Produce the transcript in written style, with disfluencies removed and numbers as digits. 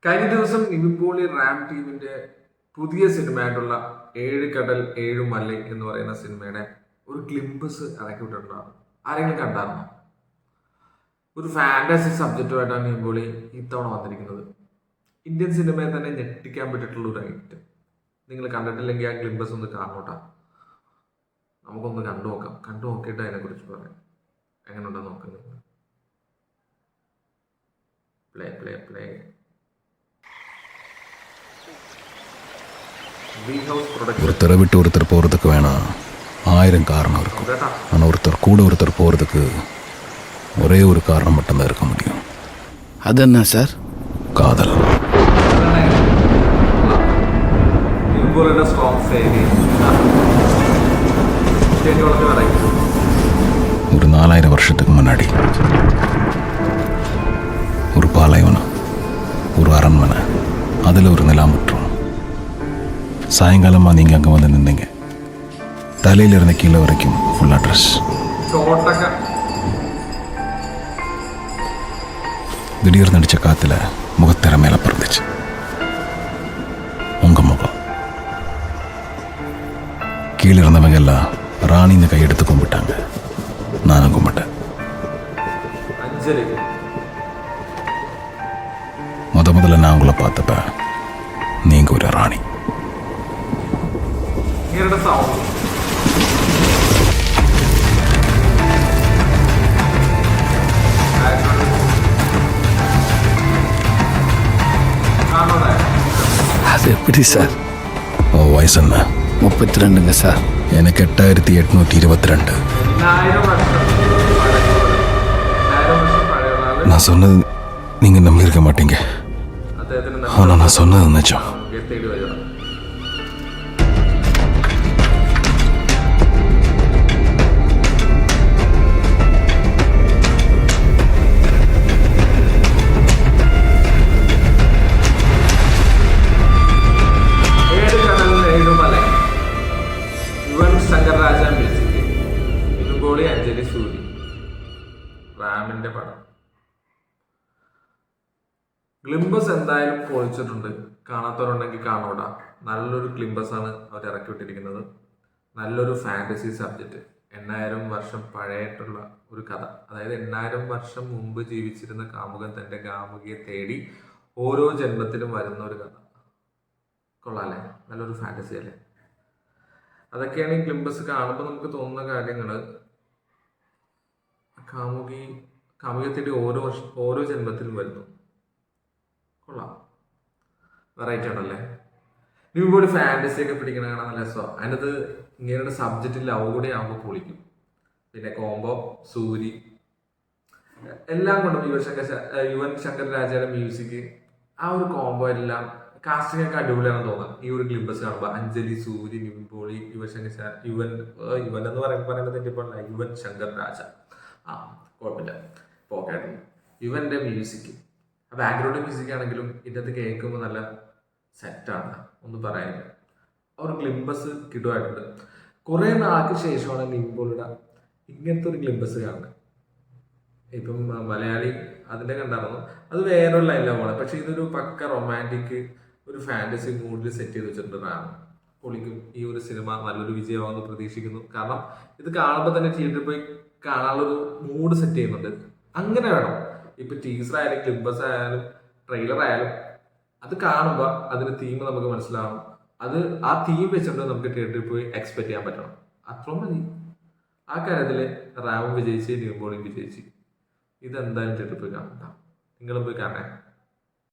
കഴിഞ്ഞ ദിവസം നിവിൻ പോളി റാം ടീമിന്റെ പുതിയ സിനിമയായിട്ടുള്ള ഏഴ് കടൽ ഏഴു മല എന്ന് പറയുന്ന സിനിമയുടെ ഒരു ഗ്ലിംപസ് ഇറക്കി വിട്ടിട്ടുണ്ടായിരുന്നു. ആരെങ്കിലും കണ്ടായിരുന്നോ? ഒരു ഫാന്റസി സബ്ജക്റ്റുമായിട്ടാണ് നിവിൻ പോളി ഇത്തവണ വന്നിരിക്കുന്നത്. ഇന്ത്യൻ സിനിമയെ തന്നെ ഞെട്ടിക്കാൻ പറ്റിയിട്ടുള്ള ഒരു ഐറ്റം. നിങ്ങൾ കണ്ടിട്ടില്ലെങ്കിൽ ആ ഗ്ലിംപസ് ഒന്ന് കാണോട്ടാ. നമുക്കൊന്ന് കണ്ടു നോക്കാം. കണ്ടു നോക്കിയിട്ട് അതിനെക്കുറിച്ച് പറയാം. എങ്ങനെയുണ്ടെന്ന് നോക്കുന്നത്. Play play play. ஒருத்தரை விட்டு ஒருத்தர் போகிறதுக்கு வேணாம் 1000 காரணம் இருக்கும். ஆனால் ஒருத்தர் கூட ஒருத்தர் போகிறதுக்கு ஒரே ஒரு காரணம் மட்டும்தான் இருக்க முடியும். அது என்ன சார்? காதல். ஒரு 4000 வருஷத்துக்கு முன்னாடி ஒரு பாலைவனம், ஒரு அரண்மனை, அதில் ஒரு நிலாமுற்றம். சாயங்காலமாக நீங்கள் அங்கே வந்து நின்றீங்க. தலையிலிருந்து கீழே வரைக்கும் ஃபுல்லாக ட்ரெஸ். திடீர்னு அடித்த காற்றுல முகத்திற மேலே பறந்துச்சு உங்கள் முகம். கீழே இருந்தவங்க எல்லாம் ராணின்னு கையெடுத்து கும்பிட்டாங்க. நானும் கும்பிட்டேன். முதல்ல நான் உங்களை பார்த்தப்ப நீங்கள் ஒரு ராணி. அது எப்படி சார்? வயசு என்ன? 32ங்க சார். எனக்கு 8822. நான் சொன்னது நீங்கள் நம்பியிருக்க மாட்டீங்க. ஆனால் நான் சொன்னது நிஜம். അഞ്ജലി സൂരി റാമിന്റെ പടം. ഗ്ലിംബസ് എന്തായാലും പൊളിച്ചിട്ടുണ്ട്. കാണാത്തവരുണ്ടെങ്കിൽ കാണൂടാ. നല്ലൊരു ഗ്ലിംബസ് ആണ് അവർ ഇറക്കി വിട്ടിരിക്കുന്നത്. നല്ലൊരു ഫാന്റസി സബ്ജക്റ്റ്. 8000 വർഷം പഴയിട്ടുള്ള ഒരു കഥ. അതായത് 8000 വർഷം മുമ്പ് ജീവിച്ചിരുന്ന കാമുകൻ തന്റെ കാമുകിയെ തേടി ഓരോ ജന്മത്തിലും വരുന്ന ഒരു കഥ. കൊള്ളാല്ലേ? നല്ലൊരു ഫാന്റസി അല്ലേ? അതൊക്കെയാണ് ഈ ഗ്ലിംബസ് കാണുമ്പോൾ നമുക്ക് തോന്നുന്ന കാര്യങ്ങൾ. കാമുകിയെ തേടി ഓരോ ജന്മത്തിലും വരുന്നു. കൊള്ളാം, വെറൈറ്റി ആണല്ലേ? നിവിൻ പോളി ഫാന്റസി ഒക്കെ പിടിക്കണ കാണാൻ നല്ല രസമാണ്. അതിനകത്ത് ഇങ്ങനെയുള്ള സബ്ജക്റ്റ് ലവ് കൂടി ആകുമ്പോൾ പൊളിക്കും. പിന്നെ കോംബോ സൂരി എല്ലാം കൊണ്ടും യുവൻ ശങ്കർ രാജയുടെ മ്യൂസിക്, ആ ഒരു കോംബോ എല്ലാം കാസ്റ്റിംഗ് ഒക്കെ അടിപൊളിയാണെന്ന് തോന്നാം. ഈ ഒരു ഗ്ലിംബസ് കാണുമ്പോൾ അഞ്ജലി സൂരി, നിവിൻ പോളി, യുവൻ എന്ന് പറയുന്നത് ഇപ്പോൾ യുവൻ ശങ്കർ രാജ. കുഴപ്പമില്ല, പോക്കായിരുന്നു. യുവന്റെ മ്യൂസിക്, ആ ബാക്ക്ഗ്രൗണ്ട് മ്യൂസിക് ആണെങ്കിലും ഇതിനകത്ത് കേൾക്കുമ്പോൾ നല്ല സെറ്റാണ്, ഒന്നും പറയാനില്ല. ഒരു ഗ്ലിംബസ് കിടുവായിട്ടുണ്ട്. കുറെ നാൾക്ക് ശേഷമാണ് നിവിൻ പോളിയുടെ ഇങ്ങനത്തെ ഒരു ഗ്ലിംബസ് കാണുന്നത്. ഇപ്പം മലയാളി അതിന്റെ കണ്ടായിരുന്നു, അത് വേറൊരു ലൈനിലാണ് പോകണം. പക്ഷെ ഇതൊരു പക്ക റൊമാൻറ്റിക് ഒരു ഫാന്റസി മൂഡിൽ സെറ്റ് ചെയ്ത് വെച്ചിട്ടുണ്ട് റാം. പൊളിക്കും. ഈ ഒരു സിനിമ നല്ലൊരു വിജയമാണെന്ന് പ്രതീക്ഷിക്കുന്നു. കാരണം ഇത് കാണുമ്പോൾ തന്നെ തിയേറ്ററിൽ പോയി കാണാനുള്ളൊരു മൂഡ് സെറ്റ് ചെയ്യുന്നുണ്ട്. അങ്ങനെ വേണം. ഇപ്പൊ ടീസർ ആയാലും ക്ലിംബസ് ആയാലും ട്രെയിലർ ആയാലും അത് കാണുമ്പോൾ അതിന്റെ തീം നമുക്ക് മനസ്സിലാവും. അത് ആ തീം വെച്ചിട്ട് നമുക്ക് തിയേറ്ററിൽ പോയി എക്സ്പെക്ട് ചെയ്യാൻ പറ്റണം. അത്ര മതി. ആ കാര്യത്തില് റാമും വിജയിച്ച് നിവിൻ പോളിയും വിജയിച്ച്. ഇതെന്തായാലും തിയേറ്ററിൽ പോയി കാണാം. നിങ്ങളും പോയി കാണാൻ.